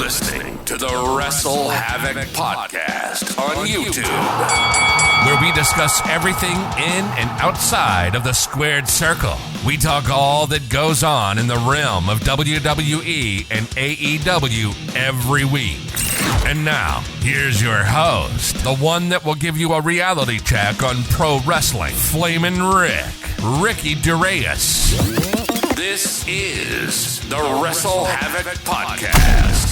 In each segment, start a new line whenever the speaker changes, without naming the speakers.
listening to the WrestleHavoc Podcast on YouTube, where we discuss everything in and outside of the squared circle. We talk all that goes on in the realm of WWE and AEW every week. And now, here's your host, the one that will give you a reality check on pro wrestling, Flamin' Ricky DeReyes. This is the WrestleHavoc Podcast.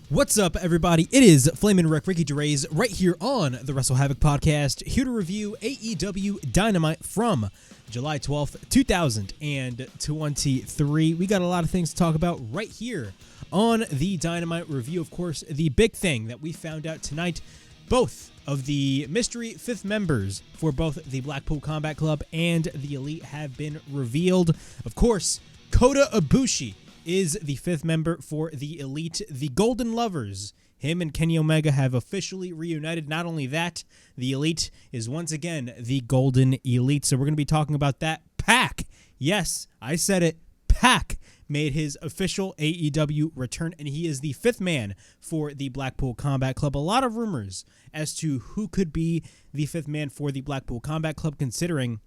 What's up, everybody? It is Flamin' Ricky DeReyes right here on the WrestleHavoc Podcast, here to review AEW Dynamite from July 12th, 2023. We got a lot of things to talk about right here on the Dynamite review. Of course, the big thing that we found out tonight, both of the mystery fifth members for both the Blackpool Combat Club and the Elite have been revealed. Of course, KOTA IBUSHI is the fifth member for the Elite. The Golden Lovers, him and Kenny Omega, have officially reunited. Not only that, the Elite is once again the Golden Elite. So we're going to be talking about that. PAC, yes, I said it, PAC made his official AEW return, and he is the fifth man for the Blackpool Combat Club. A lot of rumors as to who could be the fifth man for the Blackpool Combat Club, considering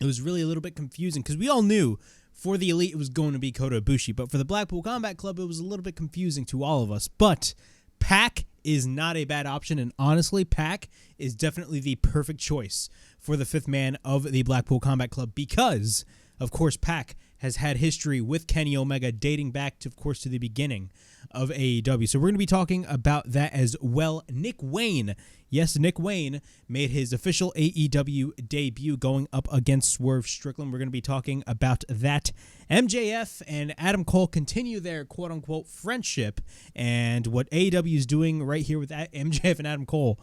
it was really a little bit confusing, because we all knew for the Elite it was going to be KOTA IBUSHI, but for the Blackpool Combat Club it was a little bit confusing to all of us. But PAC is not a bad option, and honestly, PAC is definitely the perfect choice for the fifth man of the Blackpool Combat Club, because, of course, PAC has had history with Kenny Omega dating back to, of course, to the beginning of AEW. So we're going to be talking about that as well. Nick Wayne, yes, Nick Wayne made his official AEW debut going up against Swerve Strickland. We're going to be talking about that. MJF and Adam Cole continue their quote-unquote friendship, and what AEW is doing right here with MJF and Adam Cole,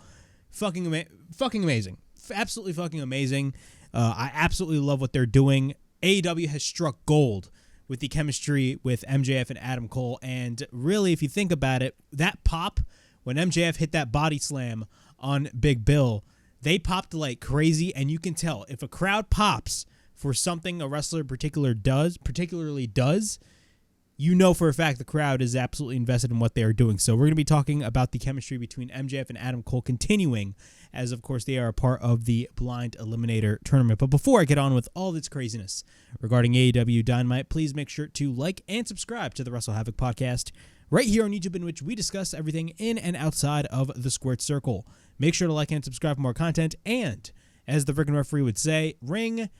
fucking amazing. Absolutely fucking amazing. I absolutely love what they're doing. AEW has struck gold with the chemistry with MJF and Adam Cole, and really, if you think about it, that pop, when MJF hit that body slam on Big Bill, they popped like crazy, and you can tell if a crowd pops for something a wrestler particularly does, you know for a fact the crowd is absolutely invested in what they are doing. So we're going to be talking about the chemistry between MJF and Adam Cole continuing, as of course they are a part of the Blind Eliminator tournament. But before I get on with all this craziness regarding AEW Dynamite, please make sure to like and subscribe to the WrestleHavoc Podcast right here on YouTube, in which we discuss everything in and outside of the squared circle. Make sure to like and subscribe for more content, and as the freaking referee would say, ring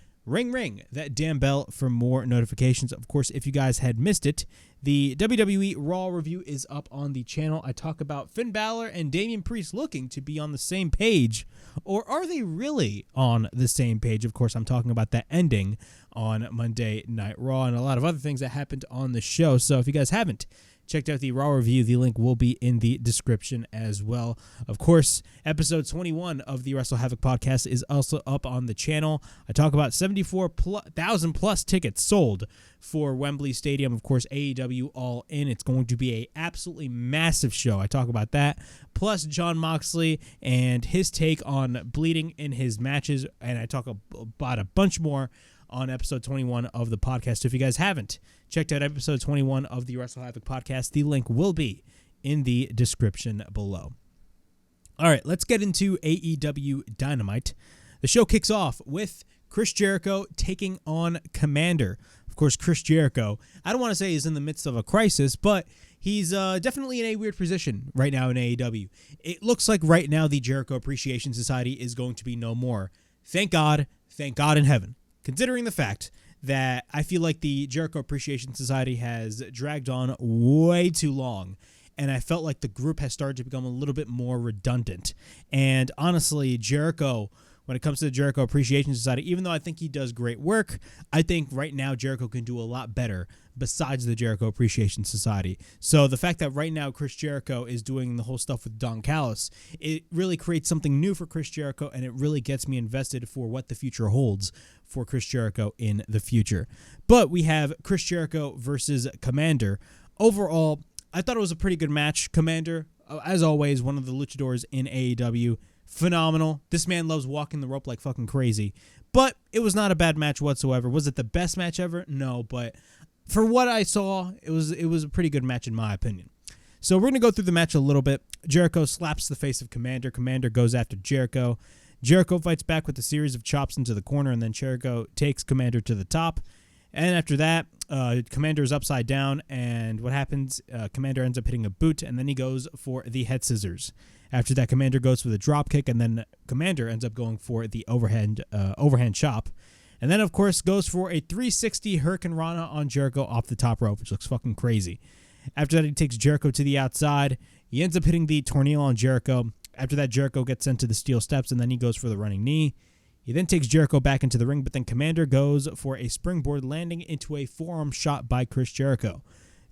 that damn bell for more notifications. Of course, if you guys had missed it, the WWE Raw review is up on the channel. I talk about Finn Balor and Damian Priest looking to be on the same page, or are they really on the same page? Of course, I'm talking about that ending on Monday Night Raw and a lot of other things that happened on the show. So if you guys haven't checked out the Raw review, the link will be in the description as well. Of course, episode 21 of the WrestleHavoc Podcast is also up on the channel. I talk about 74,000 plus tickets sold for Wembley Stadium. Of course, AEW All In. It's going to be a absolutely massive show. I talk about that. Plus, Jon Moxley and his take on bleeding in his matches. And I talk about a bunch more on episode 21 of the podcast. If you guys haven't checked out episode 21 of the WrestleHavoc Podcast, the link will be in the description below. All right, let's get into AEW Dynamite. The show kicks off with Chris Jericho taking on Komander. Of course, Chris Jericho, I don't want to say he's in the midst of a crisis, but he's definitely in a weird position right now in AEW. It looks like right now the Jericho Appreciation Society is going to be no more. Thank God in heaven. Considering the fact that I feel like the Jericho Appreciation Society has dragged on way too long, and I felt like the group has started to become a little bit more redundant. And honestly, Jericho, when it comes to the Jericho Appreciation Society, even though I think he does great work, I think right now Jericho can do a lot better besides the Jericho Appreciation Society. So the fact that right now Chris Jericho is doing the whole stuff with Don Callis, it really creates something new for Chris Jericho, and it really gets me invested for what the future holds for Chris Jericho in the future. But we have Chris Jericho versus Komander. Overall, I thought it was a pretty good match. Komander, as always, one of the luchadors in AEW, phenomenal. This man loves walking the rope like fucking crazy. But it was not a bad match whatsoever. Was it the best match ever? No, but for what I saw, it was a pretty good match in my opinion. So we're going to go through the match a little bit. Jericho slaps the face of Komander. Komander goes after Jericho. Jericho fights back with a series of chops into the corner, and then Jericho takes Komander to the top. And after that, Komander is upside down, and what happens, Komander ends up hitting a boot, and then he goes for the head scissors. After that, Komander goes for the drop kick, and then Komander ends up going for the overhand chop. And then, of course, goes for a 360 Hurricane Rana on Jericho off the top rope, which looks fucking crazy. After that, he takes Jericho to the outside. He ends up hitting the tornado on Jericho. After that, Jericho gets sent to the steel steps, and then he goes for the running knee. He then takes Jericho back into the ring, but then Komander goes for a springboard landing into a forearm shot by Chris Jericho.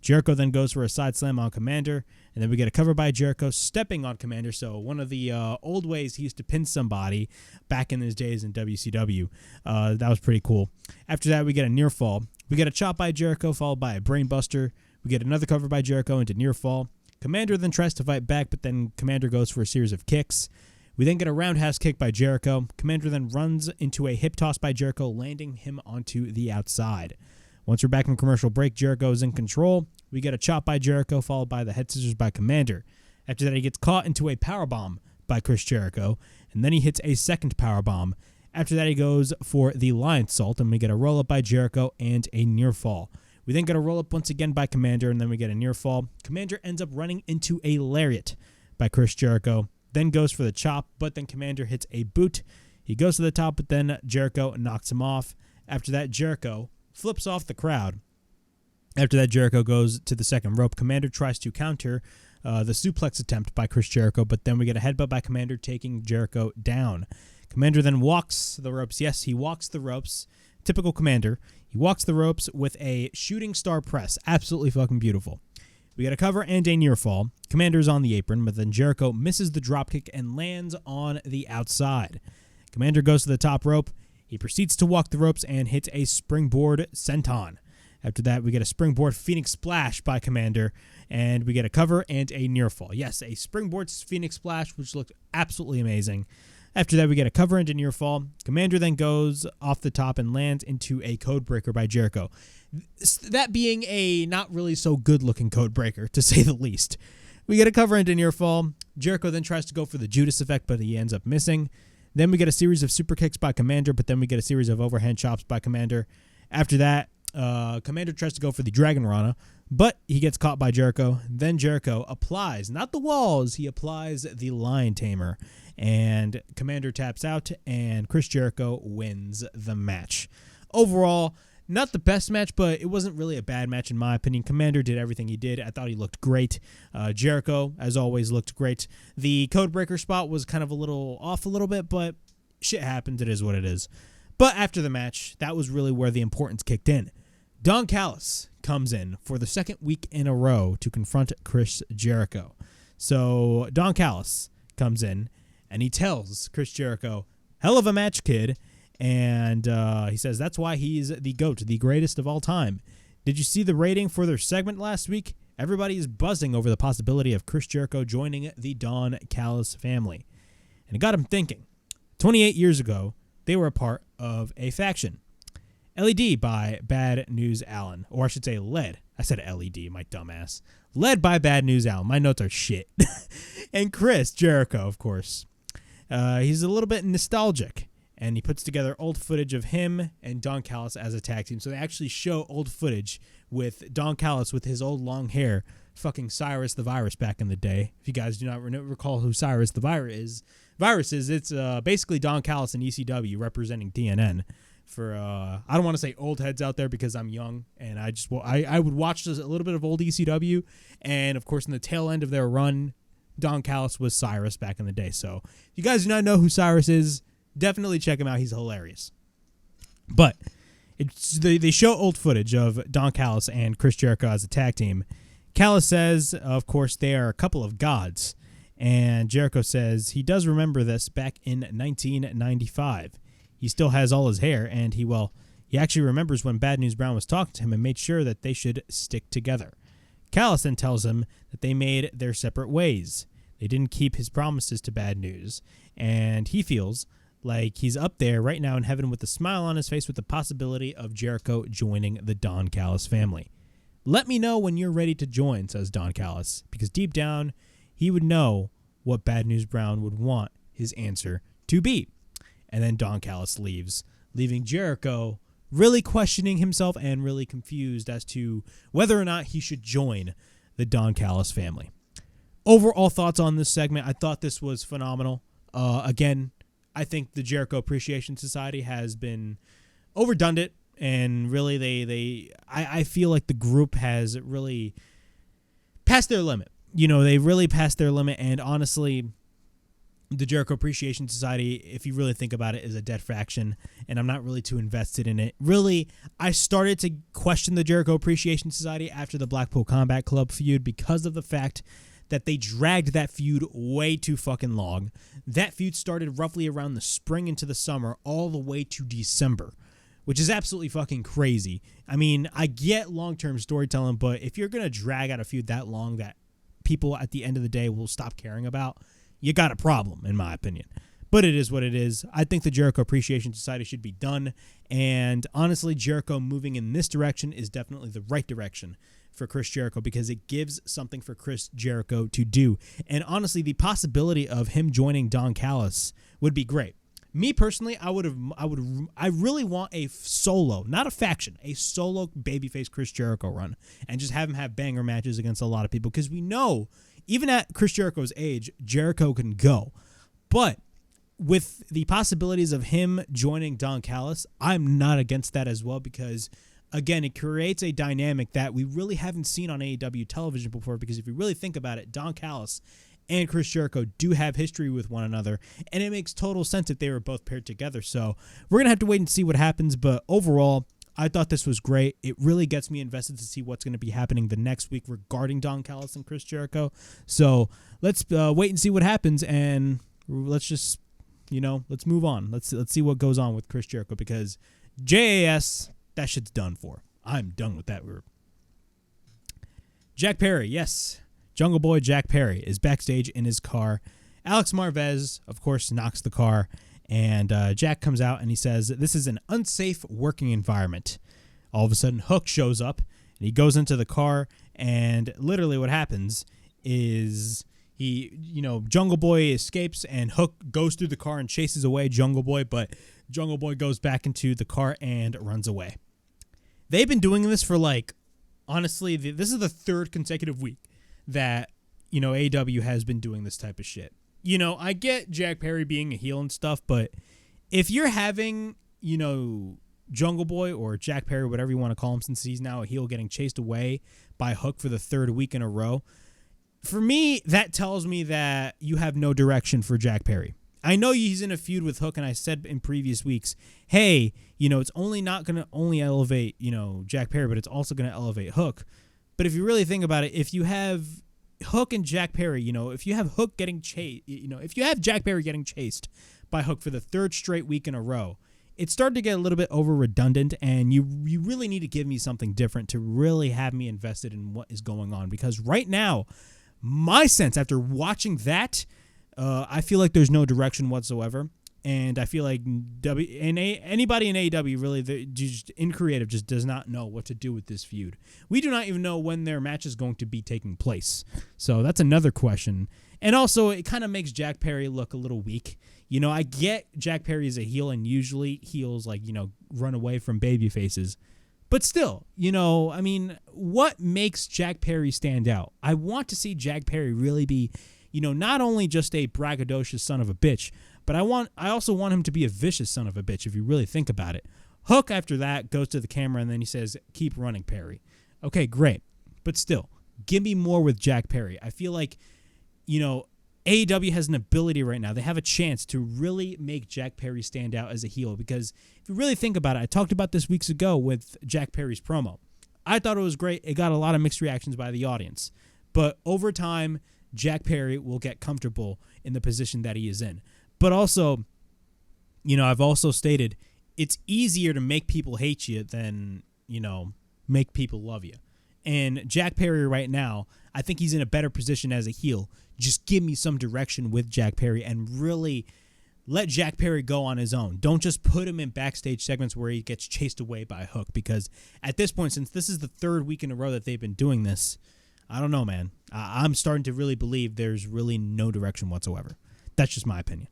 Jericho then goes for a side slam on Komander, and then we get a cover by Jericho stepping on Komander. So one of the old ways he used to pin somebody back in his days in WCW. That was pretty cool. After that, we get a near fall. We get a chop by Jericho followed by a brain buster. We get another cover by Jericho into near fall. Komander then tries to fight back, but then Komander goes for a series of kicks. We then get a roundhouse kick by Jericho. Komander then runs into a hip toss by Jericho, landing him onto the outside. Once we're back from commercial break, Jericho is in control. We get a chop by Jericho, followed by the head scissors by Komander. After that, he gets caught into a powerbomb by Chris Jericho, and then he hits a second powerbomb. After that, he goes for the lion salt, and we get a roll-up by Jericho and a near fall. We then get a roll-up once again by Komander, and then we get a near fall. Komander ends up running into a lariat by Chris Jericho, then goes for the chop, but then Komander hits a boot. He goes to the top, but then Jericho knocks him off. After that, Jericho flips off the crowd. After that, Jericho goes to the second rope. Komander tries to counter the suplex attempt by Chris Jericho, but then we get a headbutt by Komander, taking Jericho down. Komander then walks the ropes. Yes, he walks the ropes. Typical Komander. He walks the ropes with a shooting star press. Absolutely fucking beautiful. We got a cover and a near fall. Komander's on the apron, but then Jericho misses the dropkick and lands on the outside. Komander goes to the top rope. He proceeds to walk the ropes and hits a springboard senton. After that, we get a springboard Phoenix Splash by Komander, and we get a cover and a near fall. Yes, a springboard Phoenix Splash, which looked absolutely amazing. After that, we get a cover and a near fall. Komander then goes off the top and lands into a code breaker by Jericho. That being a not really so good-looking code breaker, to say the least. We get a cover and a near fall. Jericho then tries to go for the Judas effect, but he ends up missing. Then we get a series of super kicks by Komander, but then we get a series of overhand chops by Komander. After that, Komander tries to go for the Dragon Rana, but he gets caught by Jericho. Then Jericho applies, not the walls, he applies the Lion Tamer. And Komander taps out, and Chris Jericho wins the match. Overall, not the best match, but it wasn't really a bad match in my opinion. Komander did everything he did. I thought he looked great. Jericho, as always, looked great. The codebreaker spot was kind of a little off a little bit, but shit happens. It is what it is. But after the match, that was really where the importance kicked in. Don Callis comes in for the second week in a row to confront Chris Jericho. So Don Callis comes in, and he tells Chris Jericho, hell of a match, kid. And he says that's why he's the GOAT, the greatest of all time. Did you see the rating for their segment last week? Everybody is buzzing over the possibility of Chris Jericho joining the Don Callis family. And it got him thinking. 28 years ago, they were a part of a faction. LED by Bad News Allin. Or I should say led. I said LED, my dumbass. Led by Bad News Allin. My notes are shit. And Chris Jericho, of course. He's a little bit nostalgic. And he puts together old footage of him and Don Callis as a tag team. So they actually show old footage with Don Callis with his old long hair, fucking Cyrus the Virus back in the day. If you guys do not recall who Cyrus the Virus is, it's basically Don Callis and ECW representing DNN. For I don't want to say old heads out there because I'm young, and I would watch a little bit of old ECW, and of course in the tail end of their run, Don Callis was Cyrus back in the day. So if you guys do not know who Cyrus is, definitely check him out. He's hilarious. But they show old footage of Don Callis and Chris Jericho as a tag team. Callis says, of course, they are a couple of gods. And Jericho says he does remember this back in 1995. He still has all his hair, and he actually remembers when Bad News Brown was talking to him and made sure that they should stick together. Callis then tells him that they made their separate ways. They didn't keep his promises to Bad News, and he feels like he's up there right now in heaven with a smile on his face with the possibility of Jericho joining the Don Callis family. Let me know when you're ready to join, says Don Callis, because deep down, he would know what Bad News Brown would want his answer to be. And then Don Callis leaves, leaving Jericho really questioning himself and really confused as to whether or not he should join the Don Callis family. Overall thoughts on this segment, I thought this was phenomenal. Again, I think the Jericho Appreciation Society has been overdone it, and really I feel like the group has really passed their limit. They really passed their limit, and honestly, the Jericho Appreciation Society, if you really think about it, is a dead faction, and I'm not really too invested in it. Really, I started to question the Jericho Appreciation Society after the Blackpool Combat Club feud because of the fact that they dragged that feud way too fucking long. That feud started roughly around the spring into the summer all the way to December, which is absolutely fucking crazy. I mean, I get long-term storytelling, but if you're going to drag out a feud that long that people at the end of the day will stop caring about, you got a problem, in my opinion. But it is what it is. I think the Jericho Appreciation Society should be done, and honestly, Jericho moving in this direction is definitely the right direction for Chris Jericho because it gives something for Chris Jericho to do. And honestly, the possibility of him joining Don Callis would be great. Me personally, I really want a solo, not a faction, a solo babyface Chris Jericho run, and just have him have banger matches against a lot of people, because we know even at Chris Jericho's age, Jericho can go. But with the possibilities of him joining Don Callis, I'm not against that as well, because again, it creates a dynamic that we really haven't seen on AEW television before, because if you really think about it, Don Callis and Chris Jericho do have history with one another, and it makes total sense if they were both paired together. So we're going to have to wait and see what happens, but overall, I thought this was great. It really gets me invested to see what's going to be happening the next week regarding Don Callis and Chris Jericho. So let's wait and see what happens, and let's just, let's move on. Let's see what goes on with Chris Jericho, because JAS, that shit's done for. I'm done with that word. Jack Perry, yes. Jungle Boy Jack Perry is backstage in his car. Alex Marvez, of course, knocks the car, and Jack comes out and he says, "This is an unsafe working environment." All of a sudden, Hook shows up, and he goes into the car, and literally what happens is Jungle Boy escapes, and Hook goes through the car and chases away Jungle Boy, but Jungle Boy goes back into the car and runs away. They've been doing this for, honestly, this is the third consecutive week that, AEW has been doing this type of shit. I get Jack Perry being a heel and stuff, but if you're having, Jungle Boy or Jack Perry, whatever you want to call him, since he's now a heel, getting chased away by Hook for the third week in a row, for me, that tells me that you have no direction for Jack Perry. I know he's in a feud with Hook, and I said in previous weeks, hey, it's only not going to only elevate, Jack Perry, but it's also going to elevate Hook. But if you really think about it, if you have Hook and Jack Perry, if you have Hook getting chased, if you have Jack Perry getting chased by Hook for the third straight week in a row, it started to get a little bit over redundant, and you really need to give me something different to really have me invested in what is going on. Because right now, my sense after watching that, I feel like there's no direction whatsoever. And I feel like anybody in AEW really, just in creative, just does not know what to do with this feud. We do not even know when their match is going to be taking place. So that's another question. And also, it kind of makes Jack Perry look a little weak. I get Jack Perry is a heel, and usually heels, run away from baby faces. But still, what makes Jack Perry stand out? I want to see Jack Perry really be, not only just a braggadocious son of a bitch, but I also want him to be a vicious son of a bitch, if you really think about it. Hook, after that, goes to the camera, and then he says, "Keep running, Perry." Okay, great. But still, give me more with Jack Perry. I feel like, AEW has an ability right now. They have a chance to really make Jack Perry stand out as a heel, because if you really think about it, I talked about this weeks ago with Jack Perry's promo. I thought it was great. It got a lot of mixed reactions by the audience. But over time, Jack Perry will get comfortable in the position that he is in. But also, I've also stated it's easier to make people hate you than, make people love you. And Jack Perry right now, I think he's in a better position as a heel. Just give me some direction with Jack Perry and really let Jack Perry go on his own. Don't just put him in backstage segments where he gets chased away by Hook, because at this point, since this is the third week in a row that they've been doing this, I don't know, man. I'm starting to really believe there's really no direction whatsoever. That's just my opinion.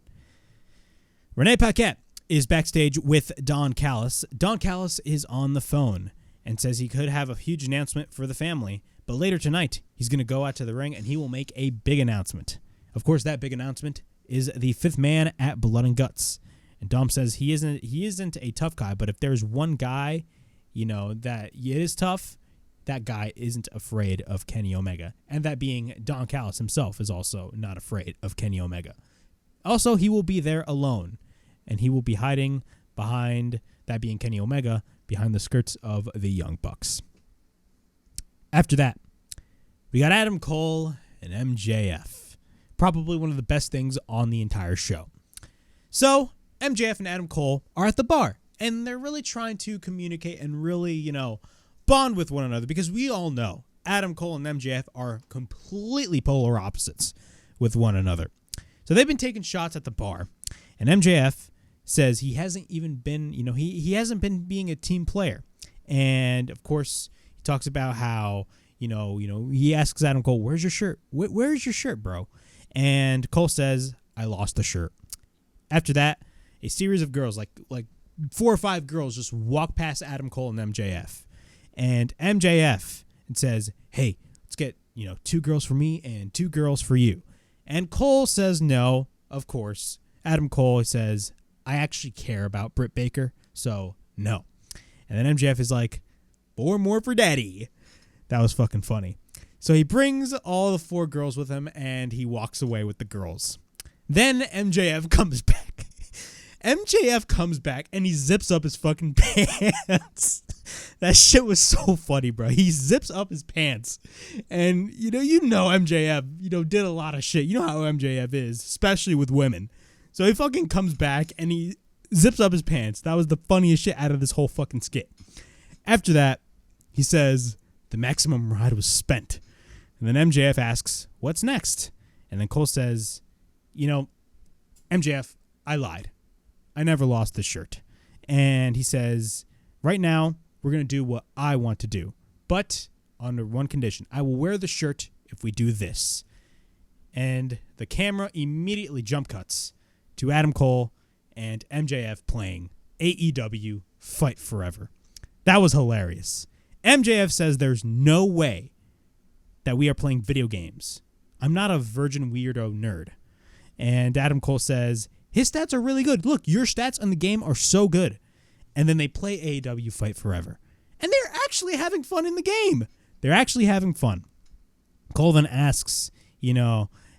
Renee Paquette is backstage with Don Callis. Don Callis is on the phone and says he could have a huge announcement for the family, but later tonight, he's going to go out to the ring and he will make a big announcement. Of course, that big announcement is the fifth man at Blood and Guts. And Dom says he isn't a tough guy, but if there's one guy, that is tough, that guy isn't afraid of Kenny Omega. And that being Don Callis himself is also not afraid of Kenny Omega. Also, he will be there alone, and he will be hiding behind, that being Kenny Omega, behind the skirts of the Young Bucks. After that, we got Adam Cole and MJF. Probably one of the best things on the entire show. So, MJF and Adam Cole are at the bar, and they're really trying to communicate and really, bond with one another, because we all know Adam Cole and MJF are completely polar opposites with one another. So they've been taking shots at the bar, and MJF says he hasn't even been, he hasn't been being a team player. And, of course, he talks about how, he asks Adam Cole, where's your shirt? Where's your shirt, bro? And Cole says, I lost the shirt. After that, a series of girls, like 4 or 5 girls, just walk past Adam Cole and MJF. And MJF says, hey, let's get, 2 girls for me and 2 girls for you. And Cole says no, of course. Adam Cole says, I actually care about Britt Baker, so no. And then MJF is like, 4 more for daddy. That was fucking funny. So he brings all the 4 girls with him, and he walks away with the girls. Then MJF comes back. MJF comes back, and he zips up his fucking pants. That shit was so funny, bro. He zips up his pants. And, MJF, did a lot of shit. You know how MJF is, especially with women. So he fucking comes back, and he zips up his pants. That was the funniest shit out of this whole fucking skit. After that, he says, the maximum ride was spent. And then MJF asks, what's next? And then Cole says, MJF, I lied. I never lost the shirt. And he says, right now, we're going to do what I want to do. But under one condition. I will wear the shirt if we do this. And the camera immediately jump cuts to Adam Cole and MJF playing AEW Fight Forever. That was hilarious. MJF says there's no way that we are playing video games. I'm not a virgin weirdo nerd. And Adam Cole says, his stats are really good. Look, your stats on the game are so good. And then they play AEW Fight Forever. And they're actually having fun in the game. They're actually having fun. Cole then asks,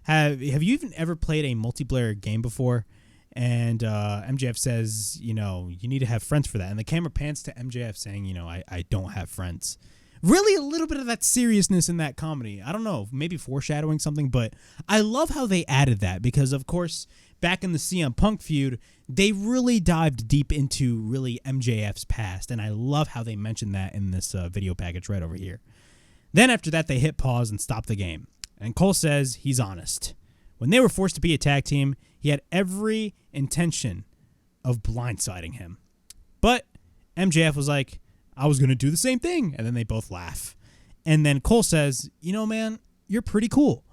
have you even ever played a multiplayer game before? And MJF says, you need to have friends for that. And the camera pans to MJF saying, I don't have friends. Really a little bit of that seriousness in that comedy. I don't know, maybe foreshadowing something, but I love how they added that because, of course, back in the CM Punk feud, they really dived deep into really MJF's past, and I love how they mentioned that in this video package right over here. Then after that, they hit pause and stop the game. And Cole says he's honest. When they were forced to be a tag team, he had every intention of blindsiding him. But MJF was like, I was going to do the same thing. And then they both laugh. And then Cole says, man, you're pretty cool.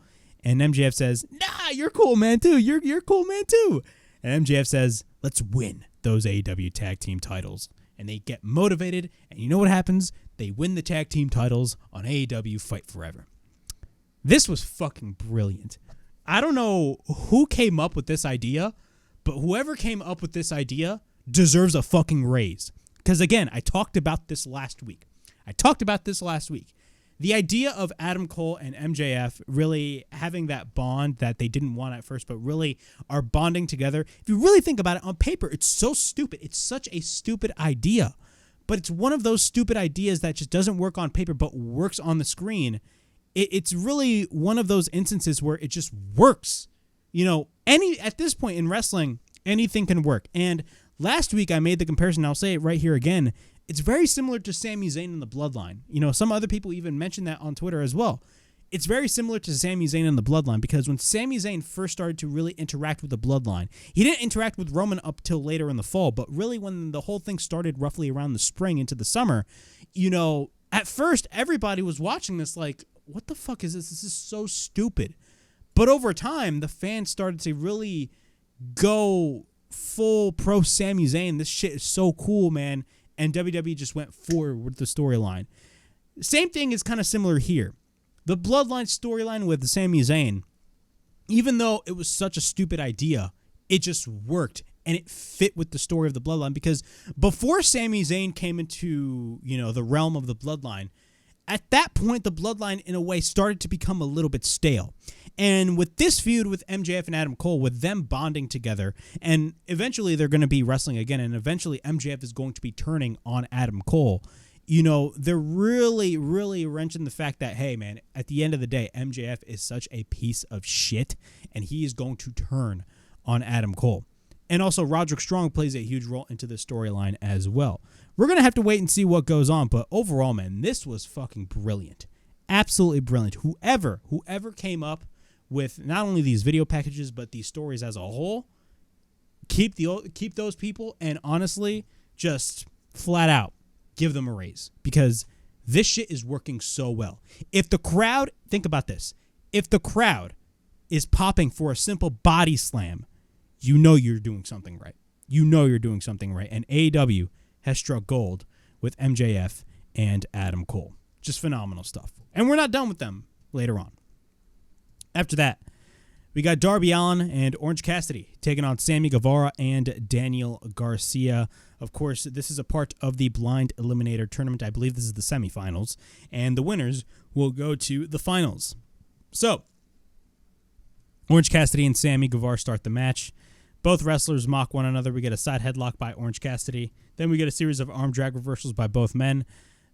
And MJF says, nah, you're cool, man, too. You're cool, man, too. And MJF says, let's win those AEW tag team titles. And they get motivated. And you know what happens? They win the tag team titles on AEW Fight Forever. This was fucking brilliant. I don't know who came up with this idea, but whoever came up with this idea deserves a fucking raise. Because, again, I talked about this last week. The idea of Adam Cole and MJF really having that bond that they didn't want at first, but really are bonding together. If you really think about it on paper, it's so stupid. It's such a stupid idea. But it's one of those stupid ideas that just doesn't work on paper, but works on the screen. It's really one of those instances where it just works. At this point in wrestling, anything can work. And last week I made the comparison, I'll say it right here again. It's very similar to Sami Zayn and the Bloodline. Some other people even mentioned that on Twitter as well. it's very similar to Sami Zayn and the Bloodline, because when Sami Zayn first started to really interact with the Bloodline, he didn't interact with Roman up till later in the fall, but really when the whole thing started roughly around the spring into the summer, at first everybody was watching this like, what the fuck is this? This is so stupid. But over time, the fans started to really go full pro Sami Zayn. This shit is so cool, man. And WWE just went forward with the storyline. Same thing is kind of similar here. The Bloodline storyline with Sami Zayn, even though it was such a stupid idea, it just worked and it fit with the story of the Bloodline, because before Sami Zayn came into, the realm of the Bloodline, at that point the Bloodline in a way started to become a little bit stale. And with this feud with MJF and Adam Cole, with them bonding together, and eventually they're going to be wrestling again, and eventually MJF is going to be turning on Adam Cole, they're really, really wrenching the fact that, hey, man, at the end of the day, MJF is such a piece of shit, and he is going to turn on Adam Cole. And also, Roderick Strong plays a huge role into this storyline as well. We're going to have to wait and see what goes on, but overall, man, this was fucking brilliant. Absolutely brilliant. Whoever came up with not only these video packages, but these stories as a whole, keep those people, and honestly, just flat out, give them a raise, because this shit is working so well. If the crowd, think about this, if the crowd is popping for a simple body slam, you're doing something right. You're doing something right. And AEW has struck gold with MJF and Adam Cole. Just phenomenal stuff. And we're not done with them later on. After that, we got Darby Allin and Orange Cassidy taking on Sammy Guevara and Daniel Garcia. Of course, this is a part of the Blind Eliminator Tournament. I believe this is the semifinals. And the winners will go to the finals. So, Orange Cassidy and Sammy Guevara start the match. Both wrestlers mock one another. We get a side headlock by Orange Cassidy. Then we get a series of arm drag reversals by both men.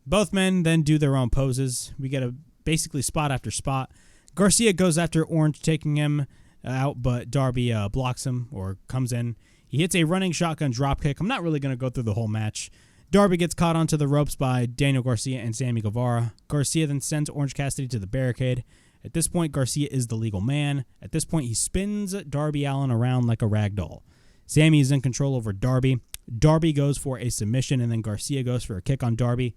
Both men then do their own poses. We get a basically spot after spot. Garcia goes after Orange, taking him out, but Darby blocks him or comes in. He hits a running shotgun dropkick. I'm not really going to go through the whole match. Darby gets caught onto the ropes by Daniel Garcia and Sammy Guevara. Garcia then sends Orange Cassidy to the barricade. At this point, Garcia is the legal man. At this point, he spins Darby Allin around like a rag doll. Sammy is in control over Darby. Darby goes for a submission, and then Garcia goes for a kick on Darby.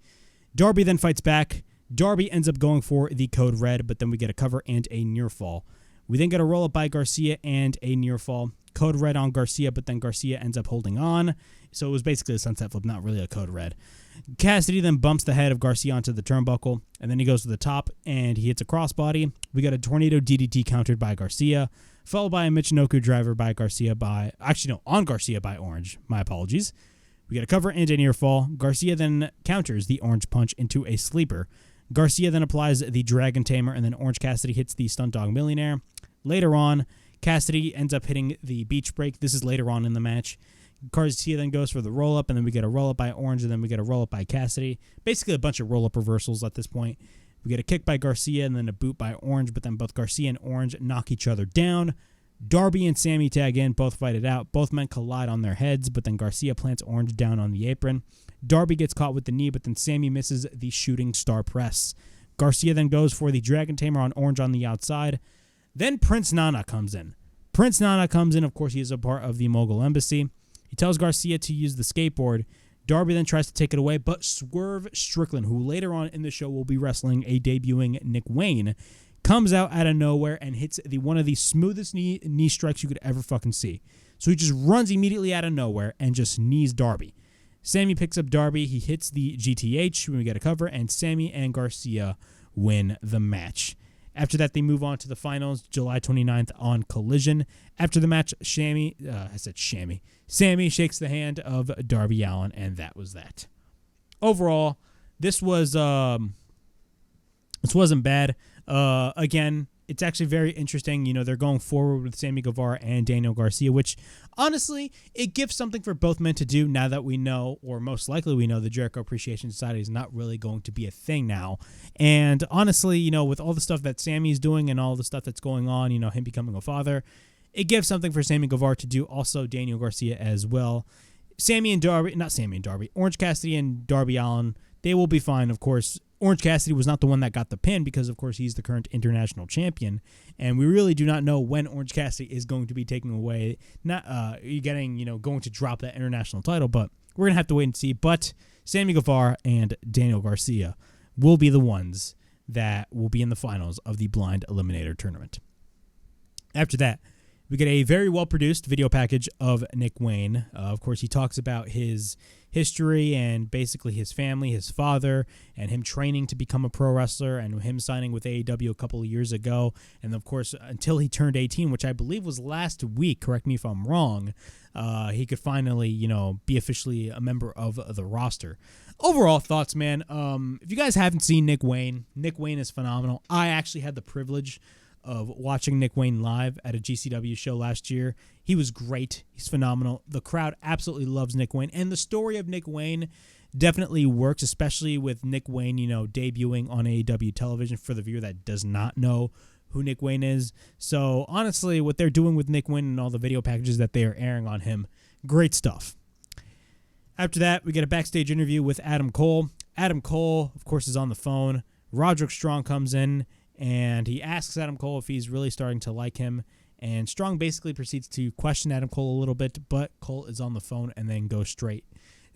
Darby then fights back. Darby ends up going for the code red, but then we get a cover and a near fall. We then get a roll-up by Garcia and a near fall. Code red on Garcia, but then Garcia ends up holding on. So it was basically a sunset flip, not really a code red. Cassidy then bumps the head of Garcia onto the turnbuckle, and then he goes to the top, and he hits a crossbody. We got a tornado DDT countered by Garcia, followed by a Michinoku driver by Garcia on Garcia by Orange. My apologies. We get a cover and a near fall. Garcia then counters the Orange punch into a sleeper. Garcia then applies the Dragon Tamer, and then Orange Cassidy hits the Stunt Dog Millionaire. Later on, Cassidy ends up hitting the Beach Break. This is later on in the match. Garcia then goes for the roll-up, and then we get a roll-up by Orange, and then we get a roll-up by Cassidy. Basically a bunch of roll-up reversals at this point. We get a kick by Garcia, and then a boot by Orange, but then both Garcia and Orange knock each other down. Darby and Sammy tag in, both fight it out. Both men collide on their heads, but then Garcia plants Orange down on the apron. Darby gets caught with the knee, but then Sammy misses the shooting star press. Garcia then goes for the Dragon Tamer on Orange on the outside. Then Prince Nana comes in. Of course, he is a part of the Mogul Embassy. He tells Garcia to use the skateboard. Darby then tries to take it away, but Swerve Strickland, who later on in the show will be wrestling a debuting Nick Wayne, comes out of nowhere and hits one of the smoothest knee strikes you could ever fucking see. So he just runs immediately out of nowhere and just knees Darby. Sammy picks up Darby. He hits the GTH when we get a cover, and Sammy and Garcia win the match. After that, they move on to the finals, July 29th on Collision. After the match, Sammy shakes the hand of Darby Allin, and that was that. Overall, this wasn't bad. Again, it's actually very interesting. You know, they're going forward with Sammy Guevara and Daniel Garcia, which honestly, it gives something for both men to do now that we know, or most likely we know, the Jericho Appreciation Society is not really going to be a thing now. And honestly, you know, with all the stuff that Sammy's doing and all the stuff that's going on, you know, him becoming a father, it gives something for Sammy Guevara to do. Also, Daniel Garcia as well. Orange Cassidy and Darby Allin they will be fine. Of course, Orange Cassidy was not the one that got the pin because, of course, he's the current international champion, and we really do not know when Orange Cassidy is going to be taking away, going to drop that international title, but we're going to have to wait and see. But Sammy Guevara and Daniel Garcia will be the ones that will be in the finals of the Blind Eliminator Tournament. After that, we get a very well-produced video package of Nick Wayne. Of course, he talks about his history and basically his family, his father, and him training to become a pro wrestler and him signing with AEW a couple of years ago. And, of course, until he turned 18, which I believe was last week, correct me if I'm wrong, he could finally, be officially a member of the roster. Overall thoughts, man. If you guys haven't seen Nick Wayne is phenomenal. I actually had the privilege of watching Nick Wayne live at a GCW show last year. He was great. He's phenomenal. The crowd absolutely loves Nick Wayne. And the story of Nick Wayne definitely works, especially with Nick Wayne, debuting on AEW television for the viewer that does not know who Nick Wayne is. So, honestly, what they're doing with Nick Wayne and all the video packages that they are airing on him, great stuff. After that, we get a backstage interview with Adam Cole. Adam Cole, of course, is on the phone. Roderick Strong comes in, and he asks Adam Cole if he's really starting to like him. And Strong basically proceeds to question Adam Cole a little bit, but Cole is on the phone and then goes straight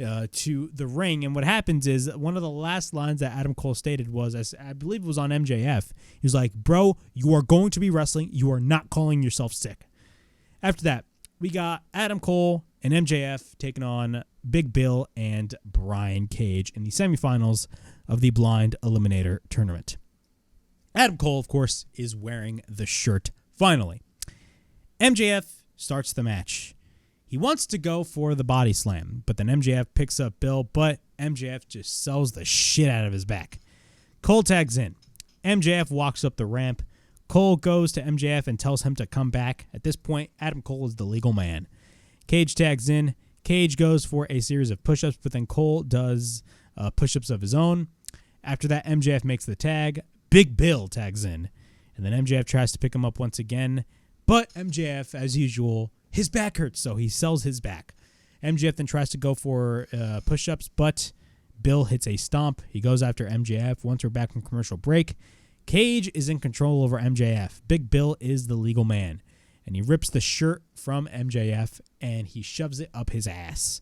to the ring. And what happens is one of the last lines that Adam Cole stated was, I believe it was on MJF, he was like, "Bro, you are going to be wrestling. You are not calling yourself sick." After that, we got Adam Cole and MJF taking on Big Bill and Brian Cage in the semifinals of the Blind Eliminator Tournament. Adam Cole, of course, is wearing the shirt finally. MJF starts the match. He wants to go for the body slam, but then MJF picks up Bill, but MJF just sells the shit out of his back. Cole tags in. MJF walks up the ramp. Cole goes to MJF and tells him to come back. At this point, Adam Cole is the legal man. Cage tags in. Cage goes for a series of push-ups, but then Cole does push-ups of his own. After that, MJF makes the tag. Big Bill tags in. And then MJF tries to pick him up once again. But MJF, as usual, his back hurts, so he sells his back. MJF then tries to go for push-ups, but Bill hits a stomp. He goes after MJF. Once we're back from commercial break, Cage is in control over MJF. Big Bill is the legal man. And he rips the shirt from MJF, and he shoves it up his ass.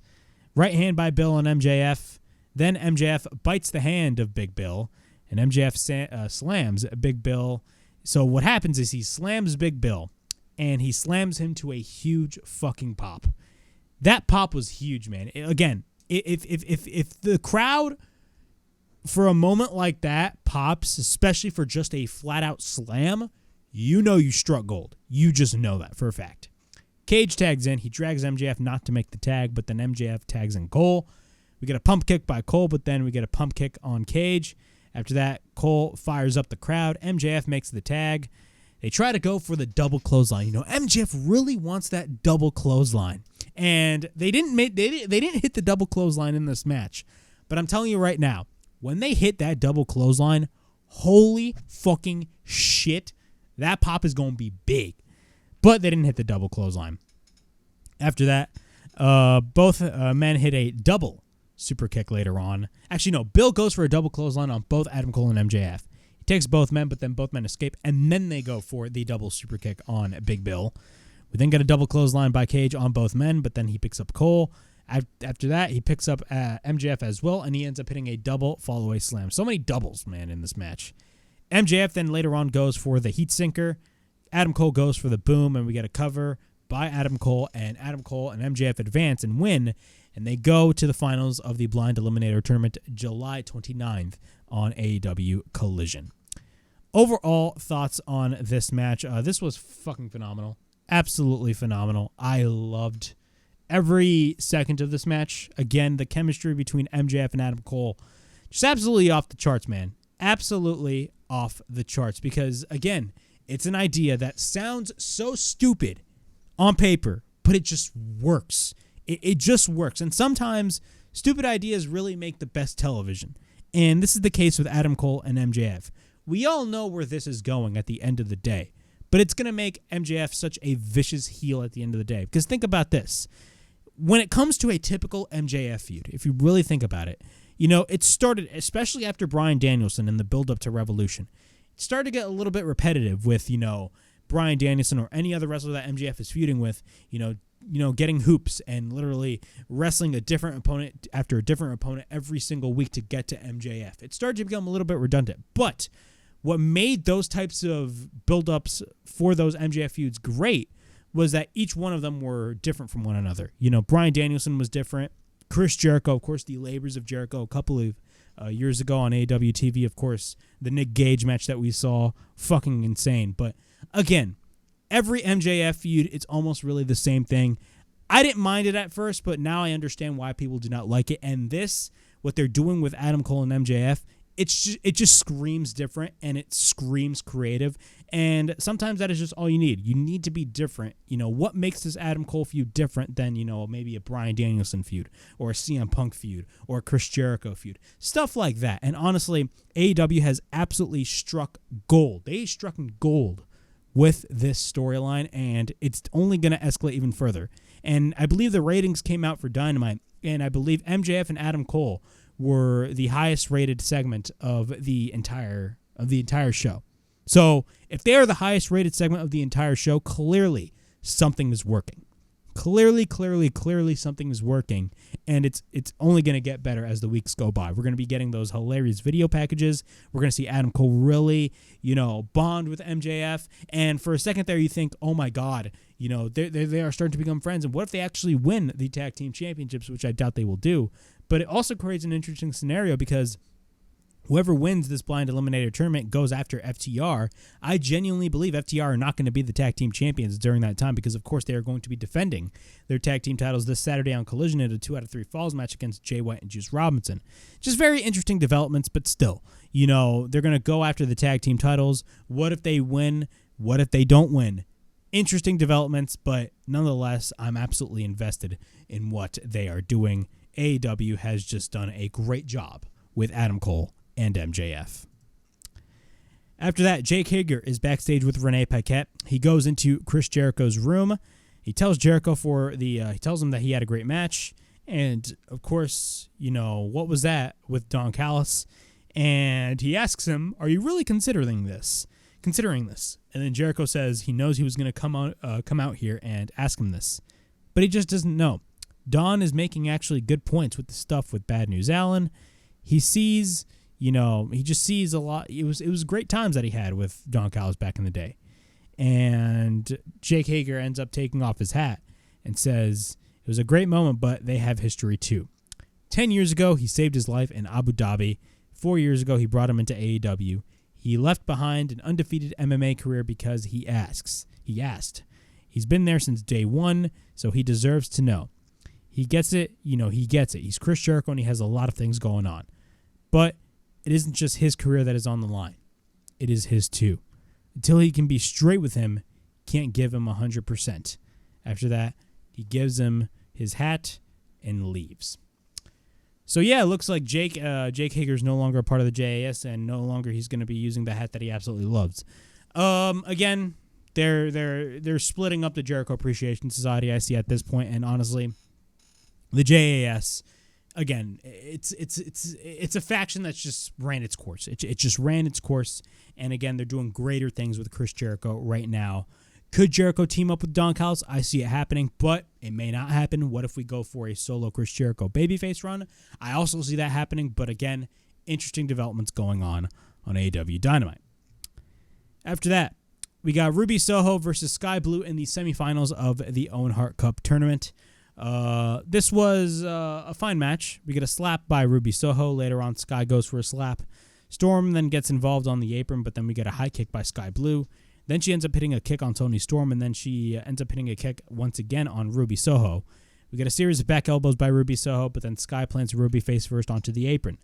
Right hand by Bill on MJF. Then MJF bites the hand of Big Bill, and MJF slams Big Bill. So what happens is he slams Big Bill, and he slams him to a huge fucking pop. That pop was huge, man. Again, if the crowd for a moment like that pops, especially for just a flat-out slam, you know you struck gold. You just know that for a fact. Cage tags in. He drags MJF not to make the tag, but then MJF tags in Cole. We get a pump kick by Cole, but then we get a pump kick on Cage. After that, Cole fires up the crowd. MJF makes the tag. They try to go for the double clothesline. MJF really wants that double clothesline. And they didn't hit the double clothesline in this match. But I'm telling you right now, when they hit that double clothesline, holy fucking shit, that pop is going to be big. But they didn't hit the double clothesline. After that, both men hit a double super kick later on. Actually, no, Bill goes for a double clothesline on both Adam Cole and MJF. He takes both men, but then both men escape, and then they go for the double super kick on Big Bill. We then get a double clothesline by Cage on both men, but then he picks up Cole. After that, he picks up MJF as well, and he ends up hitting a double fall-away slam. So many doubles, man, in this match. MJF then later on goes for the heat sinker. Adam Cole goes for the boom, and we get a cover by Adam Cole and MJF advance and win, and they go to the finals of the Blind Eliminator Tournament July 29th on AEW Collision. Overall thoughts on this match. This was fucking phenomenal. Absolutely phenomenal. I loved every second of this match. Again, the chemistry between MJF and Adam Cole, just absolutely off the charts, man. Absolutely off the charts. Because, again, it's an idea that sounds so stupid on paper, but it just works. It just works. And sometimes stupid ideas really make the best television. And this is the case with Adam Cole and MJF. We all know where this is going at the end of the day. But it's going to make MJF such a vicious heel at the end of the day. Because think about this. When it comes to a typical MJF feud, if you really think about it, it started, especially after Bryan Danielson and the build-up to Revolution, it started to get a little bit repetitive with, Bryan Danielson or any other wrestler that MJF is feuding with, getting hoops and literally wrestling a different opponent after a different opponent every single week to get to MJF. It started to become a little bit redundant. But what made those types of build-ups for those MJF feuds great was that each one of them were different from one another. Bryan Danielson was different. Chris Jericho, of course, the Labors of Jericho a couple of years ago on AEW TV, of course, the Nick Gage match that we saw, fucking insane. But again, every MJF feud, it's almost really the same thing. I didn't mind it at first, but now I understand why people do not like it. And this, what they're doing with Adam Cole and MJF, it just screams different and it screams creative. And sometimes that is just all you need. You need to be different. What makes this Adam Cole feud different than, maybe a Bryan Danielson feud or a CM Punk feud or a Chris Jericho feud? Stuff like that. And honestly, AEW has absolutely struck gold. They struck gold with this storyline, and it's only going to escalate even further. And I believe the ratings came out for Dynamite, and I believe MJF and Adam Cole were the highest rated segment of the entire show. So if they are the highest rated segment of the entire show, clearly something is working. Clearly something is working, and it's only going to get better as the weeks go by. We're going to be getting those hilarious video packages. We're going to see Adam Cole really, bond with MJF. And for a second there, you think, oh my God, they are starting to become friends. And what if they actually win the tag team championships, which I doubt they will do? But it also creates an interesting scenario because whoever wins this blind eliminator tournament goes after FTR. I genuinely believe FTR are not going to be the tag team champions during that time because, of course, they are going to be defending their tag team titles this Saturday on Collision in a 2 out of 3 falls match against Jay White and Juice Robinson. Just very interesting developments, but still, they're going to go after the tag team titles. What if they win? What if they don't win? Interesting developments, but nonetheless, I'm absolutely invested in what they are doing. AEW has just done a great job with Adam Cole and MJF. After that, Jake Hager is backstage with Renee Paquette. He goes into Chris Jericho's room. He tells Jericho he tells him that he had a great match. And of course, what was that with Don Callis? And he asks him, are you really considering this? And then Jericho says he knows he was going to come out here and ask him this, but he just doesn't know. Don is making actually good points with the stuff with Bad News Allin. He sees, he just sees a lot. It was great times that he had with Don Callis back in the day. And Jake Hager ends up taking off his hat and says, it was a great moment, but they have history too. 10 years ago, he saved his life in Abu Dhabi. 4 years ago, he brought him into AEW. He left behind an undefeated MMA career because he asked. He's been there since day one, so he deserves to know. He gets it, he gets it. He's Chris Jericho and he has a lot of things going on. But it isn't just his career that is on the line. It is his too. Until he can be straight with him, can't give him 100%. After that, he gives him his hat and leaves. So yeah, it looks like Jake Hager's no longer a part of the JAS and no longer he's going to be using the hat that he absolutely loves. Again, they're splitting up the Jericho Appreciation Society, I see at this point, and honestly, the JAS, again, it's a faction that's just ran its course. It just ran its course, and again, they're doing greater things with Chris Jericho right now. Could Jericho team up with Don Callis? I see it happening, but it may not happen. What if we go for a solo Chris Jericho babyface run? I also see that happening, but again, interesting developments going on AEW Dynamite. After that, we got Ruby Soho versus Sky Blue in the semifinals of the Owen Hart Cup tournament. This was a fine match. We get a slap by Ruby Soho. Later on, Sky goes for a slap. Storm then gets involved on the apron, but then we get a high kick by Sky Blue. Then she ends up hitting a kick on Toni Storm, and then she ends up hitting a kick once again on Ruby Soho. We get a series of back elbows by Ruby Soho, but then Sky plants Ruby face first onto the apron.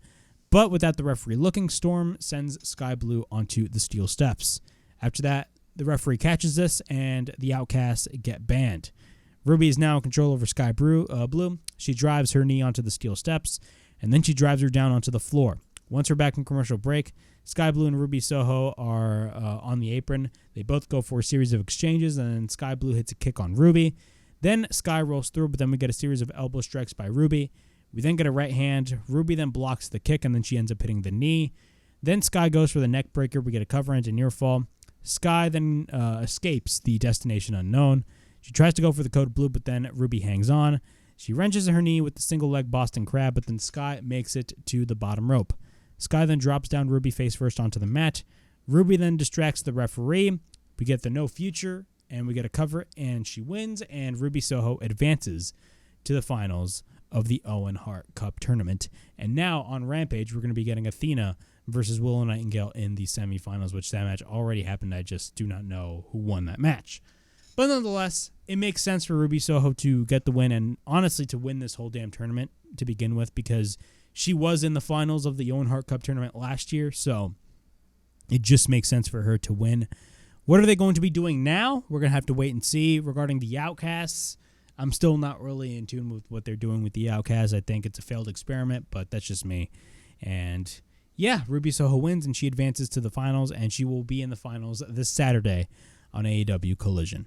But without the referee looking, Storm sends Sky Blue onto the steel steps. After that, the referee catches this, and the Outcasts get banned. Ruby is now in control over Sky Blue. She drives her knee onto the steel steps, and then she drives her down onto the floor. Once we're back in commercial break, Sky Blue and Ruby Soho are on the apron. They both go for a series of exchanges, and then Sky Blue hits a kick on Ruby. Then Sky rolls through, but then we get a series of elbow strikes by Ruby. We then get a right hand. Ruby then blocks the kick, and then she ends up hitting the knee. Then Sky goes for the neck breaker. We get a cover into near fall. Sky then escapes the destination unknown. She tries to go for the code blue, but then Ruby hangs on. She wrenches her knee with the single leg Boston Crab, but then Sky makes it to the bottom rope. Sky then drops down Ruby face first onto the mat. Ruby then distracts the referee. We get the no future, and we get a cover, and she wins, and Ruby Soho advances to the finals of the Owen Hart Cup tournament. And now on Rampage, we're going to be getting Athena versus Willow Nightingale in the semifinals, which that match already happened. I just do not know who won that match. But nonetheless, it makes sense for Ruby Soho to get the win, and honestly to win this whole damn tournament to begin with, because she was in the finals of the Owen Hart Cup tournament last year, so it just makes sense for her to win. What are they going to be doing now? We're going to have to wait and see. Regarding the Outcasts, I'm still not really in tune with what they're doing with the Outcasts. I think it's a failed experiment, but that's just me. And yeah, Ruby Soho wins, and she advances to the finals, and she will be in the finals this Saturday on AEW Collision.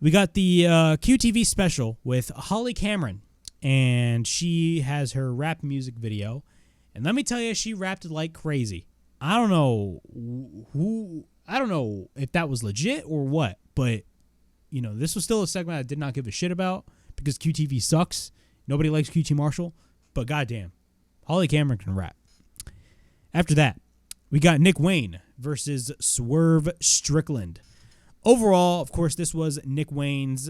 We got the QTV special with Holly Cameron, and she has her rap music video. And let me tell you, she rapped like crazy. I don't know if that was legit or what, but you know, this was still a segment I did not give a shit about because QTV sucks. Nobody likes QT Marshall, but goddamn, Holly Cameron can rap. After that, we got Nick Wayne versus Swerve Strickland. Overall, of course, this was Nick Wayne's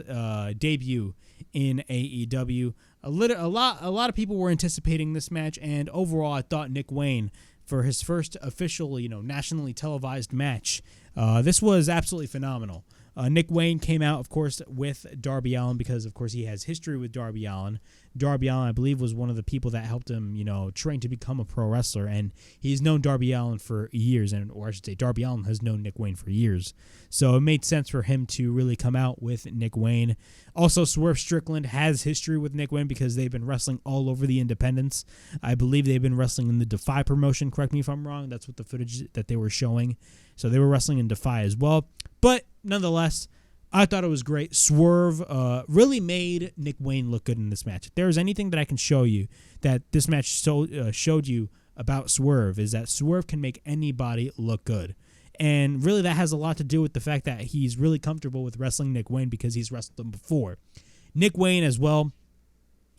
debut in AEW. A lot of people were anticipating this match, and overall, I thought Nick Wayne, for his first official, nationally televised match, this was absolutely phenomenal. Nick Wayne came out, of course, with Darby Allin because, of course, he has history with Darby Allin. Darby Allin, I believe, was one of the people that helped him, train to become a pro wrestler, and he's known Darby Allin for years, or I should say Darby Allin has known Nick Wayne for years. So it made sense for him to really come out with Nick Wayne. Also, Swerve Strickland has history with Nick Wayne because they've been wrestling all over the independents. I believe they've been wrestling in the Defy promotion. Correct me if I'm wrong. That's what the footage that they were showing. So they were wrestling in Defy as well. But nonetheless, I thought it was great. Swerve really made Nick Wayne look good in this match. If there is anything that I can show you that this match showed you about Swerve, is that Swerve can make anybody look good. And really that has a lot to do with the fact that he's really comfortable with wrestling Nick Wayne because he's wrestled him before. Nick Wayne as well.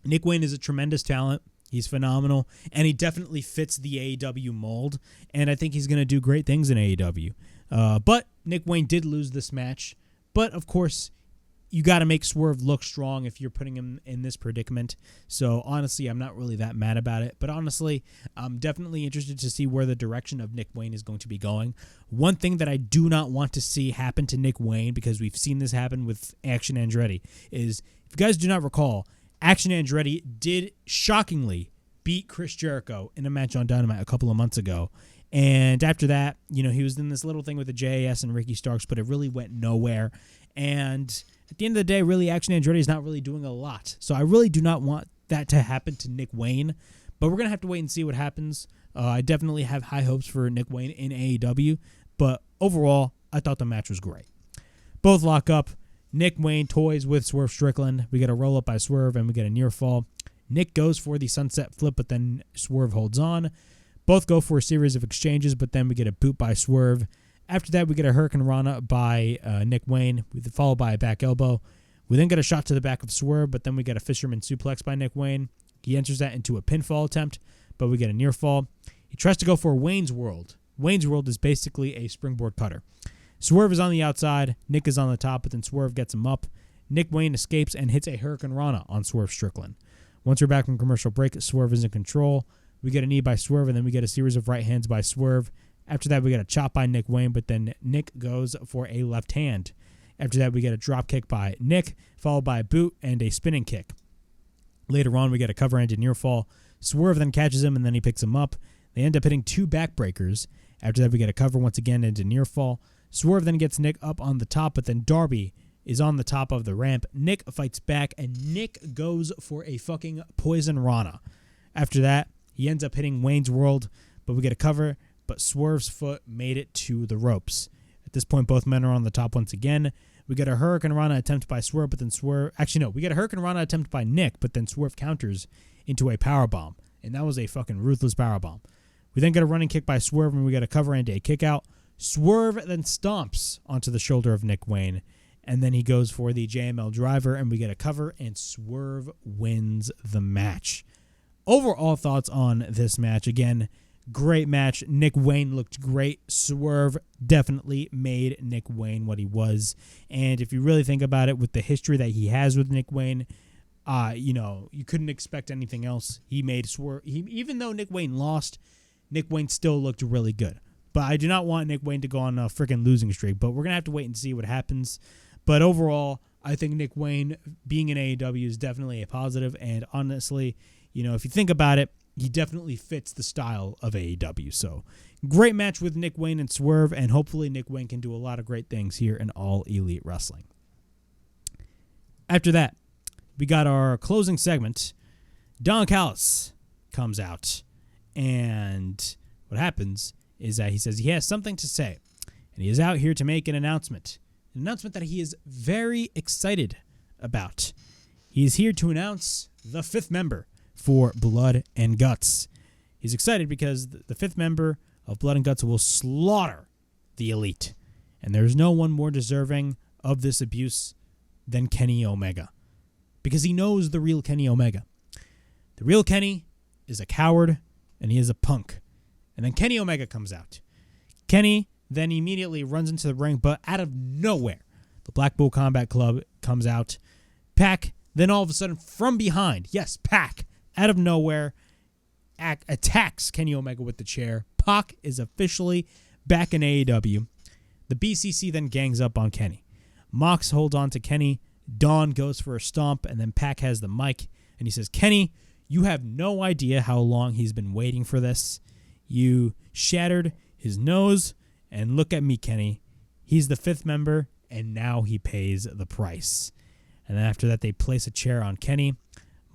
Nick Wayne is a tremendous talent. He's phenomenal, and he definitely fits the AEW mold, and I think he's going to do great things in AEW. But Nick Wayne did lose this match. But, of course, you got to make Swerve look strong if you're putting him in this predicament. So, honestly, I'm not really that mad about it. But, honestly, I'm definitely interested to see where the direction of Nick Wayne is going to be going. One thing that I do not want to see happen to Nick Wayne, because we've seen this happen with Action Andretti, is, if you guys do not recall, Action Andretti did shockingly beat Chris Jericho in a match on Dynamite a couple of months ago. And after that, he was in this little thing with the JAS and Ricky Starks, but it really went nowhere. And at the end of the day, really, Action Andretti is not really doing a lot. So I really do not want that to happen to Nick Wayne. But we're going to have to wait and see what happens. I definitely have high hopes for Nick Wayne in AEW. But overall, I thought the match was great. Both lock up. Nick Wayne toys with Swerve Strickland. We get a roll-up by Swerve, and we get a near fall. Nick goes for the sunset flip, but then Swerve holds on. Both go for a series of exchanges, but then we get a boot by Swerve. After that, we get a Hurricane Rana by Nick Wayne, followed by a back elbow. We then get a shot to the back of Swerve, but then we get a Fisherman suplex by Nick Wayne. He enters that into a pinfall attempt, but we get a near fall. He tries to go for Wayne's World. Wayne's World is basically a springboard cutter. Swerve is on the outside, Nick is on the top, but then Swerve gets him up. Nick Wayne escapes and hits a Hurricane Rana on Swerve Strickland. Once we're back from commercial break, Swerve is in control. We get a knee by Swerve, and then we get a series of right hands by Swerve. After that, we get a chop by Nick Wayne, but then Nick goes for a left hand. After that, we get a drop kick by Nick, followed by a boot and a spinning kick. Later on, we get a cover end and near fall. Swerve then catches him, and then he picks him up. They end up hitting two backbreakers. After that, we get a cover once again into near fall. Swerve then gets Nick up on the top, but then Darby is on the top of the ramp. Nick fights back, and Nick goes for a fucking Poison Rana. After that, he ends up hitting Wayne's World, but we get a cover, but Swerve's foot made it to the ropes. At this point, both men are on the top once again. We get a Hurricane Rana attempt by Swerve, but then Swerve... Actually, no. We get a Hurricane Rana attempt by Nick, but then Swerve counters into a powerbomb. And that was a fucking ruthless powerbomb. We then get a running kick by Swerve, and we get a cover and a kick out. Swerve then stomps onto the shoulder of Nick Wayne. And then he goes for the JML driver, and we get a cover, and Swerve wins the match. Overall thoughts on this match. Again, great match. Nick Wayne looked great. Swerve definitely made Nick Wayne what he was. And if you really think about it, with the history that he has with Nick Wayne, you couldn't expect anything else. He made Swerve. Even though Nick Wayne lost, Nick Wayne still looked really good. But I do not want Nick Wayne to go on a freaking losing streak. But we're going to have to wait and see what happens. But overall, I think Nick Wayne being in AEW is definitely a positive. And honestly, if you think about it, he definitely fits the style of AEW. So great match with Nick Wayne and Swerve. And hopefully Nick Wayne can do a lot of great things here in All Elite Wrestling. After that, we got our closing segment. Don Callis comes out. And what happens is that he says he has something to say. And he is out here to make an announcement. An announcement that he is very excited about. He is here to announce the 5th member for Blood and Guts. He's excited because the 5th member of Blood and Guts will slaughter the Elite. And there's no one more deserving of this abuse than Kenny Omega. Because he knows the real Kenny Omega. The real Kenny is a coward and he is a punk. And then Kenny Omega comes out. Kenny then immediately runs into the ring, but out of nowhere, the Blackpool Combat Club comes out. PAC, then all of a sudden from behind, yes, PAC, out of nowhere, attacks Kenny Omega with the chair. PAC is officially back in AEW. The BCC then gangs up on Kenny. Mox holds on to Kenny. Dawn goes for a stomp, and then PAC has the mic, and he says, Kenny, you have no idea how long he's been waiting for this. You shattered his nose, and look at me, Kenny. He's the 5th member, and now he pays the price. And then after that, they place a chair on Kenny.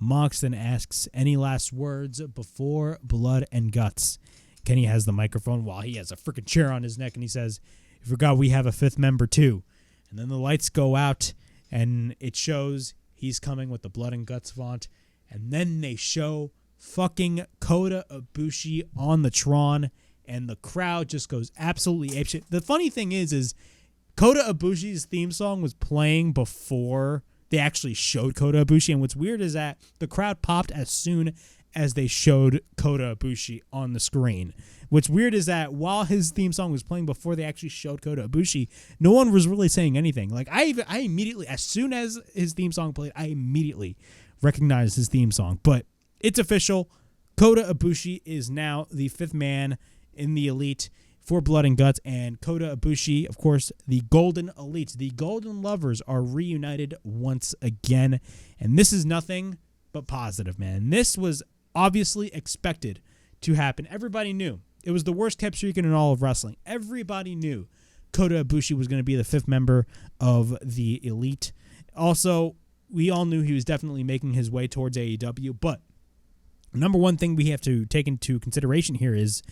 Mox then asks any last words before Blood and Guts. Kenny has the microphone while he has a freaking chair on his neck, and he says, you forgot we have a 5th member too. And then the lights go out, and it shows he's coming with the Blood and Guts font. And then they show fucking Kota Ibushi on the Tron, and the crowd just goes absolutely apeshit. The funny thing is Kota Ibushi's theme song was playing before they actually showed Kota Ibushi, and what's weird is that the crowd popped as soon as they showed Kota Ibushi on the screen. What's weird is that while his theme song was playing before they actually showed Kota Ibushi, no one was really saying anything. Like I immediately, as soon as his theme song played, I immediately recognized his theme song. But it's official. Kota Ibushi is now the 5th man in the Elite for Blood and Guts, and Kota Ibushi, of course, the Golden Elite, the Golden Lovers are reunited once again, and this is nothing but positive, man. This was obviously expected to happen. Everybody knew. It was the worst kept secret in all of wrestling. Everybody knew Kota Ibushi was going to be the 5th member of the Elite. Also, we all knew he was definitely making his way towards AEW, but number one thing we have to take into consideration here is,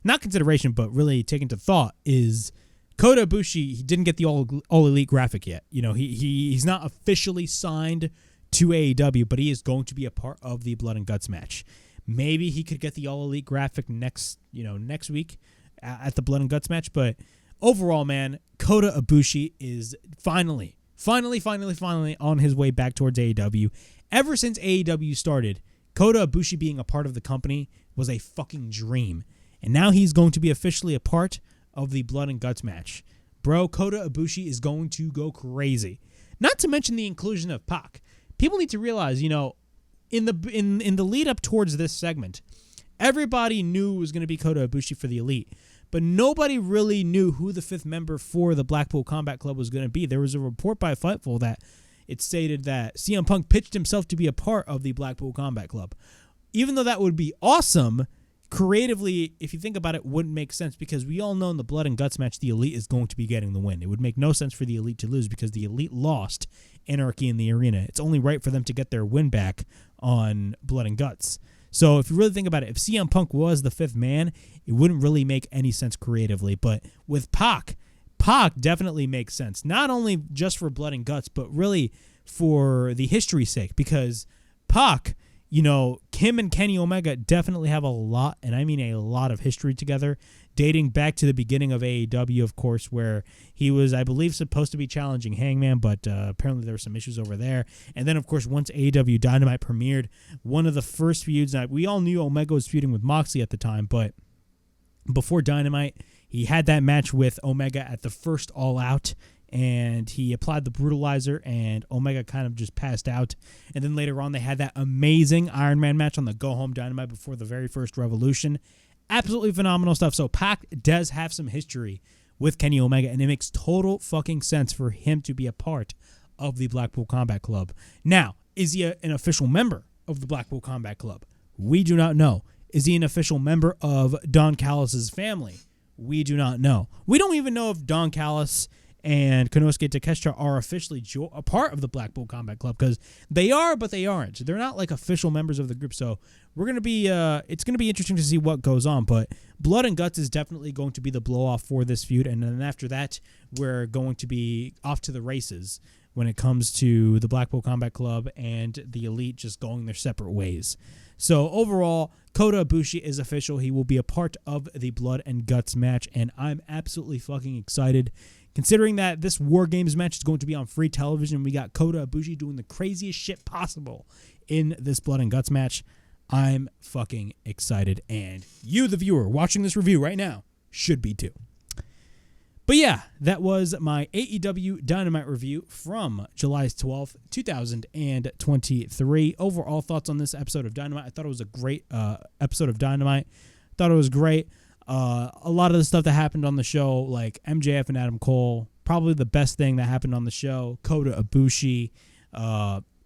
not consideration, but really take into thought, is Kota Ibushi, he didn't get the All Elite graphic yet. He's not officially signed to AEW, but he is going to be a part of the Blood and Guts match. Maybe he could get the All Elite graphic next week at the Blood and Guts match, but overall, man, Kota Ibushi is finally on his way back towards AEW. Ever since AEW started, Kota Ibushi being a part of the company was a fucking dream. And now he's going to be officially a part of the Blood and Guts match. Bro, Kota Ibushi is going to go crazy. Not to mention the inclusion of PAC. People need to realize, in the lead up towards this segment, everybody knew it was going to be Kota Ibushi for the Elite. But nobody really knew who the 5th member for the Blackpool Combat Club was going to be. There was a report by Fightful that it stated that CM Punk pitched himself to be a part of the Blackpool Combat Club. Even though that would be awesome, creatively, if you think about it, wouldn't make sense, because we all know in the Blood and Guts match, the Elite is going to be getting the win. It would make no sense for the Elite to lose because the Elite lost Anarchy in the Arena. It's only right for them to get their win back on Blood and Guts. So if you really think about it, if CM Punk was the 5th man, it wouldn't really make any sense creatively. But with PAC PAC definitely makes sense, not only just for blood and guts, but really for the history's sake, because PAC, Kim and Kenny Omega definitely have a lot, and I mean a lot of history together, dating back to the beginning of AEW, of course, where he was, I believe, supposed to be challenging Hangman, but apparently there were some issues over there. And then, of course, once AEW Dynamite premiered, one of the first feuds, we all knew Omega was feuding with Moxley at the time, but before Dynamite, he had that match with Omega at the first All Out, and he applied the brutalizer, and Omega kind of just passed out. And then later on, they had that amazing Iron Man match on the Go Home Dynamite before the very first Revolution. Absolutely phenomenal stuff. So PAC does have some history with Kenny Omega, and it makes total fucking sense for him to be a part of the Blackpool Combat Club. Now, is he an official member of the Blackpool Combat Club? We do not know. Is he an official member of Don Callis' family? We do not know. We don't even know if Don Callis and Konosuke Takeshita are officially a part of the Blackpool Combat Club, because they are, but they aren't. They're not like official members of the group, so we're going to be, it's going to be interesting to see what goes on, but Blood and Guts is definitely going to be the blow-off for this feud, and then after that, we're going to be off to the races when it comes to the Blackpool Combat Club and the Elite just going their separate ways. So overall, KOTA IBUSHI is official. He will be a part of the Blood and Guts match, and I'm absolutely fucking excited. Considering that this War Games match is going to be on free television, we got KOTA IBUSHI doing the craziest shit possible in this Blood and Guts match. I'm fucking excited, and you, the viewer, watching this review right now, should be too. But yeah, that was my AEW Dynamite review from July 12th, 2023. Overall thoughts on this episode of Dynamite. I thought it was a great episode of Dynamite. Thought it was great. A lot of the stuff that happened on the show, like MJF and Adam Cole, probably the best thing that happened on the show. KOTA IBUSHI,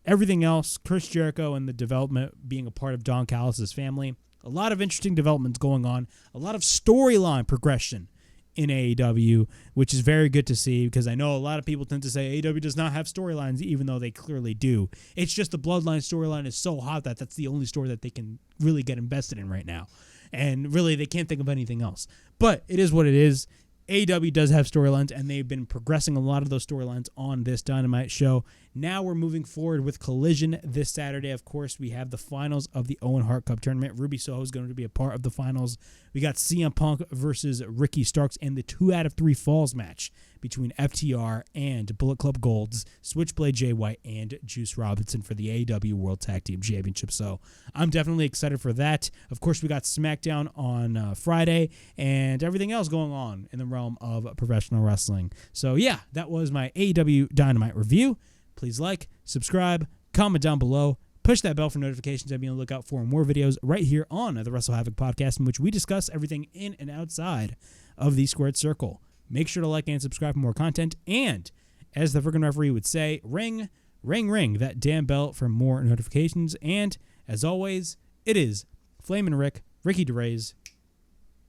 everything else, Chris Jericho and the development being a part of Don Callis' family. A lot of interesting developments going on. A lot of storyline progression in AEW, which is very good to see, because I know a lot of people tend to say AEW does not have storylines, even though they clearly do. It's just the Bloodline storyline is so hot that that's the only story that they can really get invested in right now. And really, they can't think of anything else. But it is what it is. AEW does have storylines, and they've been progressing a lot of those storylines on this Dynamite show. Now we're moving forward with Collision this Saturday. Of course, we have the finals of the Owen Hart Cup tournament. Ruby Soho is going to be a part of the finals. We got CM Punk versus Ricky Starks in the 2 out of 3 falls match between FTR and Bullet Club Gold's Switchblade Jay White and Juice Robinson for the AEW World Tag Team Championship. So I'm definitely excited for that. Of course, we got SmackDown on Friday and everything else going on in the realm of professional wrestling. So yeah, that was my AEW Dynamite review. Please like, subscribe, comment down below, push that bell for notifications, and be on the lookout for more videos right here on the WrestleHavoc Podcast, in which we discuss everything in and outside of the squared circle. Make sure to like and subscribe for more content, and as the freaking referee would say, ring, ring, ring that damn bell for more notifications. And as always, it is Flamin' Rick, Ricky DeRays,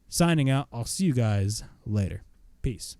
signing out. I'll see you guys later. Peace.